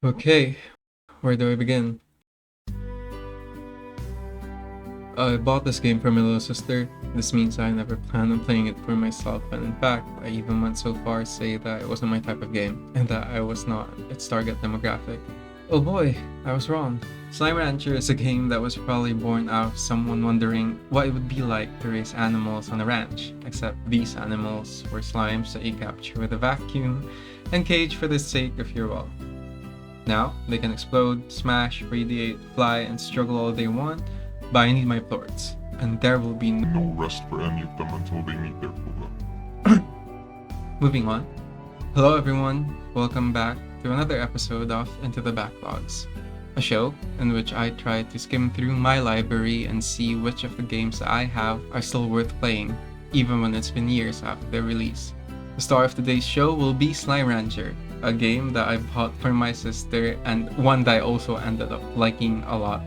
Okay, where do I begin? I bought this game for my little sister. This means I never planned on playing it for myself, and in fact, I even went so far as to say that it wasn't my type of game, and that I was not its target demographic. Oh boy, I was wrong. Slime Rancher is a game that was probably born out of someone wondering what it would be like to raise animals on a ranch, except these animals were slimes that you capture with a vacuum and cage for the sake of your wealth. Now, they can explode, smash, radiate, fly, and struggle all they want, but I need my plorts, and there will be No rest for any of them until they meet their quota. Moving on. Hello everyone, welcome back to another episode of Into the Backlogs, a show in which I try to skim through my library and see which of the games that I have are still worth playing, even when it's been years after their release. The star of today's show will be Slime Rancher, a game that I bought for my sister and one that I also ended up liking a lot.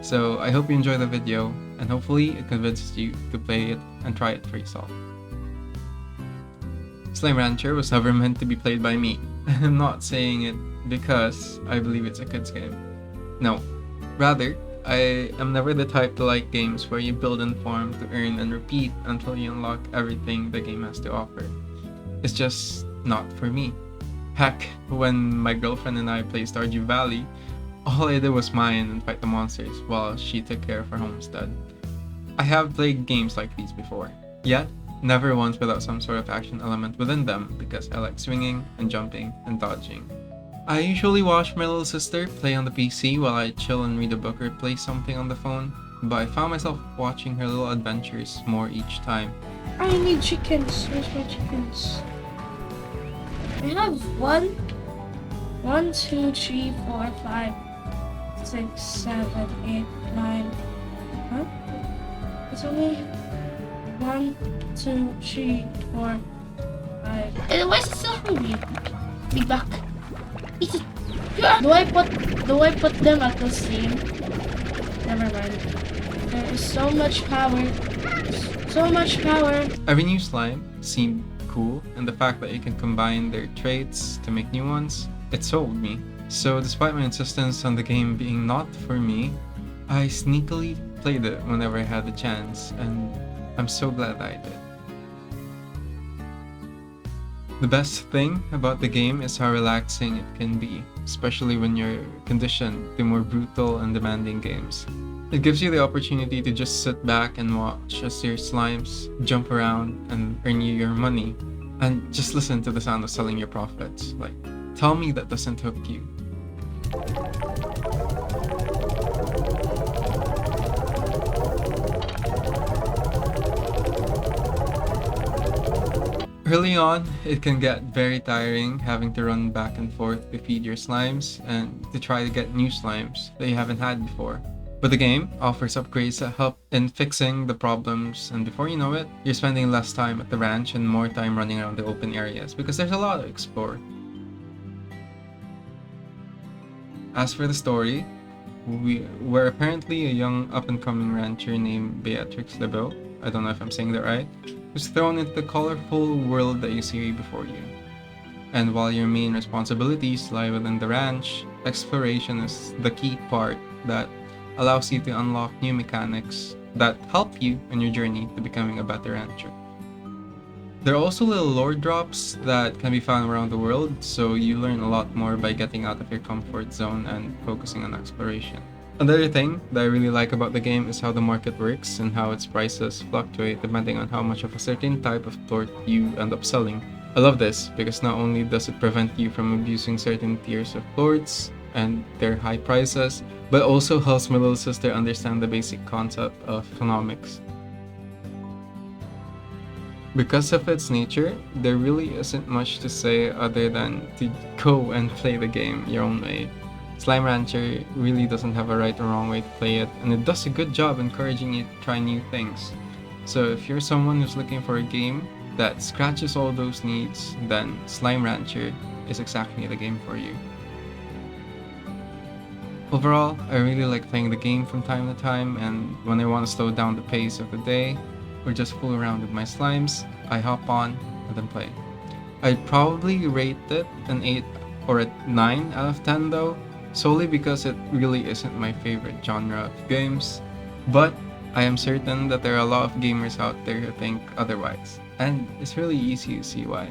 So I hope you enjoy the video and hopefully it convinces you to play it and try it for yourself. Slime Rancher was never meant to be played by me, and I'm not saying it because I believe it's a kid's game. No, rather, I am never the type to like games where you build and farm to earn and repeat until you unlock everything the game has to offer. It's just not for me. Heck, when my girlfriend and I played Stardew Valley, all I did was mine and fight the monsters while she took care of her homestead. I have played games like these before, yet never once without some sort of action element within them because I like swinging and jumping and dodging. I usually watch my little sister play on the PC while I chill and read a book or play something on the phone, but I found myself watching her little adventures more each time. I need chickens. Where's my chickens? I have one, two, three, 4, 5, 6, 7, 8, 9. Huh? It's only 1, 2, 3, 4, 5. And why is it still hungry? Big back. Eat it. Yeah. Do I put them at the same? Never mind. There is so much power. So much power. Every new slime seemed cool, and the fact that you can combine their traits to make new ones, it sold me. So despite my insistence on the game being not for me, I sneakily played it whenever I had the chance, and I'm so glad I did. The best thing about the game is how relaxing it can be, especially when you're conditioned to more brutal and demanding games. It gives you the opportunity to just sit back and watch as your slimes jump around and earn you your money, and just listen to the sound of selling your profits. Like, tell me that doesn't hook you. Early on, it can get very tiring having to run back and forth to feed your slimes and to try to get new slimes that you haven't had before. But the game offers upgrades that help in fixing the problems, and before you know it, you're spending less time at the ranch and more time running around the open areas because there's a lot to explore. As for the story, we're apparently a young up-and-coming rancher named Beatrix LeBeau, I don't know if I'm saying that right, who's thrown into the colorful world that you see before you. And while your main responsibilities lie within the ranch, exploration is the key part that allows you to unlock new mechanics that help you on your journey to becoming a better rancher. There are also little lore drops that can be found around the world, so you learn a lot more by getting out of your comfort zone and focusing on exploration. Another thing that I really like about the game is how the market works and how its prices fluctuate depending on how much of a certain type of plort you end up selling. I love this because not only does it prevent you from abusing certain tiers of plorts and their high prices, but also helps my little sister understand the basic concept of economics. Because of its nature, there really isn't much to say other than to go and play the game your own way. Slime Rancher really doesn't have a right or wrong way to play it, and it does a good job encouraging you to try new things. So if you're someone who's looking for a game that scratches all those needs, then Slime Rancher is exactly the game for you. Overall, I really like playing the game from time to time, and when I want to slow down the pace of the day, or just fool around with my slimes, I hop on and then play. I'd probably rate it an 8 or at 9 out of 10 though, solely because it really isn't my favorite genre of games. But I am certain that there are a lot of gamers out there who think otherwise, and it's really easy to see why.